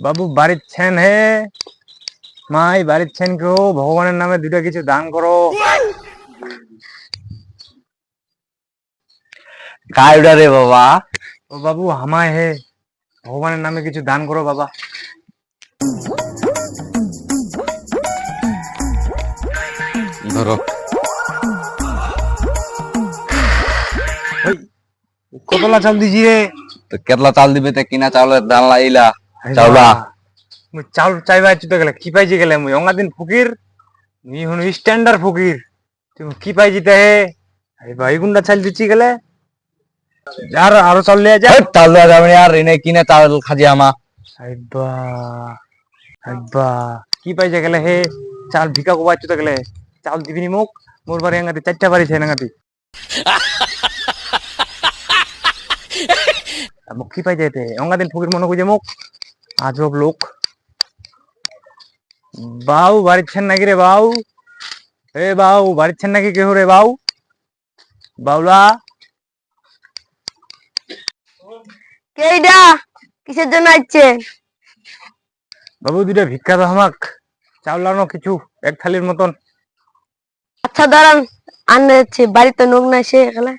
বাবু বাড়ির ছেন হে মাই বাড়ির ছেন কেউ ভগবানের নামে দুটা কিছু দান করো। কায়ডা রে বাবা? ও বাবু হামায় হে ভগবানের নামে কিছু দান করো বাবা। ধরো কতলা চাল দিছি রে? তো কেতলা চাল দিবে তে কিনা চাউলের দান লাইলা চাউলা মুই চাউল চাইবা চুতে গেলে কি পাইছি গেলে মুই অঙ্গা দিন ফকির নি হুন স্ট্যান্ডার্ড ফকির তুমি কি পাইছি তে হে এই ভাই গুন্ডা চাল দিছি গেলে আর আরো চাল লিয়ে যা। চাল দেওয়া যাবে না আর এনে কিনে চাউল খাজি আমা। আইবা আইবা কি পাইছে গেলে হে চাল ভিকা কোবা চুতে গেলে চাল দিবি নি মুখ মোর বাড়ি আঙ্গাতি চারটা বাড়ি ছে নাঙ্গাতি মুখ কি পাই যেতে অঙ্গা দিন ফকির মনে কইছে মুখ আজব লোক। বাউ বাড়িছেন নাকি রে বাউ? এ বাউ বাড়িছেন নাকি কেউ রে বাউ? বাউলা কেইডা কিসের জন্য আসছে? বাবু দুটা ভিক্ষা দাও আমাক চাউল আনো কিছু এক থালির মতন। আচ্ছা দাঁড়ান আনতে যাচ্ছি, বাড়িতে লোক নাই সে এখানে।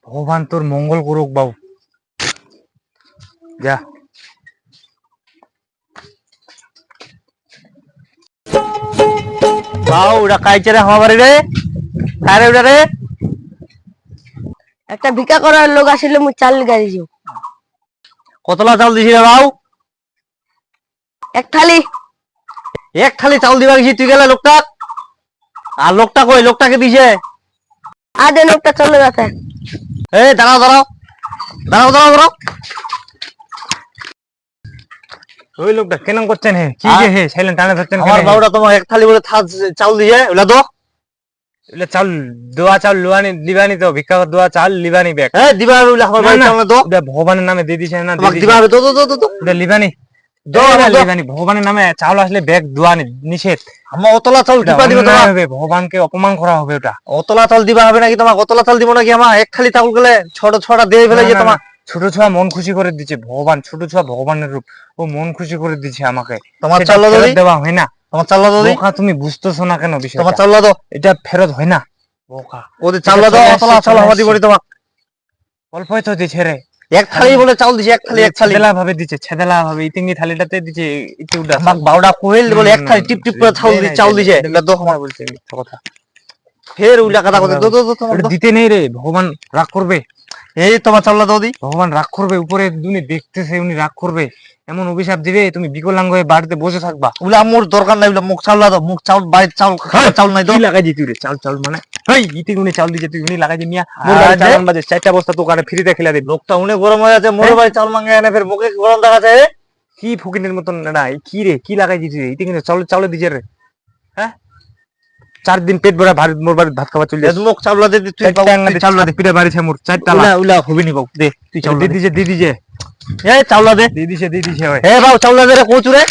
ভগবান তোর মঙ্গল করুক বাবু যা। বাউ ওটা কাইছে রে আমার বাড়ি রে? কারে ওটা রে? একটা ভিক্ষা করার লোক আসলে মুই চাল গাড়ি যাও। কতলা চাউল দিছি রে বাউ? এক থালি। এক থালি চাউল দিবা গেছি তুই গেলে লোকটা আর লোকটা কই লোকটাকে দিছে? আদে লোকটা চলে গেছে। এই দাঁড়াও দাঁড়াও দাঁড়াও দাঁড়াও দাঁড়াও ওই লোকটা কেন করছেন হে কি যে হে সাইলেন্ট টানে ধরছেন? আমার বাবুটা তোমার এক থালি বলে চাউল দিছে ওলা দো ওলা চাউল দোয়া চাউল লুয়ানি দিবানি তো ভিক্ষা দোয়া চাল লিবানি ব্যাগ এ দিবা ওলা আমার বাড়ি চাউল দো ওটা ভগবানের নামে দিয়ে দিছে না দিবা দো দো দো দো ওটা লিবানি দো লিবানি ভগবানের নামে চাউল আসলে ব্যাগ দোয়ানি নিষেধ। আমার অতলা চাউল টিপা দিবে তোমার হবে ভগবানকে অপমান করা হবে ওটা। অতলা চাউল দিবা হবে নাকি তোমার? অতলা চাউল দিব নাকি আমার? এক খালি চাউল গেলে ছোট ছোটা দিয়ে ফেলে যে তোমার ছোট ছোয়া মন খুশি করে দিচ্ছে ভগবান। ছোট ছোয়া ভগবানের রূপ ও মন খুশি করে দিচ্ছে আমাকে। তোমার চাউল দেওয়া হয় না। তোমার চাউল দাও বোকা তুমি বুঝতেছো না কেন বিষয়? তোমার চাউল দাও এটা ফেরত হয় না বোকা। ওদের চাউল দাও অতলা চাউল আমার দিবনি তোমার অল্পই তো দিছে রে। এক থালি বলে চাউল দিছে এক থালি ছেদেলা ভাবে দিছে ছেদেলা ভাবে ইতিঙ্গি থালিটাতে দিছে একটু উডা আমাক বাউডা কোয়েল বলে এক থালি টিপ টিপ করে চাউল দিছে এটা দো আমার বলছে মিথ্যা কথা ফের উল্টা কথা কইতে দো দো দো তোমার দিতে নেই রে ভগবান রাগ করবে। এই তোমার চাউল দাও দি ভগবান রাগ করবে উপরে উনি দেখতেছে উনি রাগ করবে এমন অভিশাপ দিবে তুমি বিকলাঙ্গ হয়ে বাড়িতে বসে থাকবা। উলা মোর দরকার নাই উলা মুখ চাউল দাও মুখ চাউল বাড়ির চাউল চাউল নাই দো কি লাগাই দি তুই রে চাউল চাউল মানে এই ইতি উনি চাউল দিছে তুই উনি লাগাই দি মিয়া মোর বাড়ি চাউল বাজে চারটা বস্তা তো কারে ফ্রিতে খেলা দে লোকটা উনি গরম হয়ে আছে মোর বাড়ি চাউল মাঙ্গে এনে ফের মুখে গরম দেখা যায় কি ফকিনের মতন না কি রে কি লাগাই দিছিস ইতি কিন্তু চাউল চাউল দিছে রে হ্যাঁ 4 দিন পেট ভরা ভাত মোর বাড়ি ভাত খাওয়া চলে যাস মুখ চাউল দে তুই চাউল দে পিড়ে বাড়ি ছে মোর চারটা উলা উলা হবি নি বাবু দে তুই চাউল দি দিছে এই চাউল দে দি দিছে ওই এ বাবু চাউল দে রে কোচু রে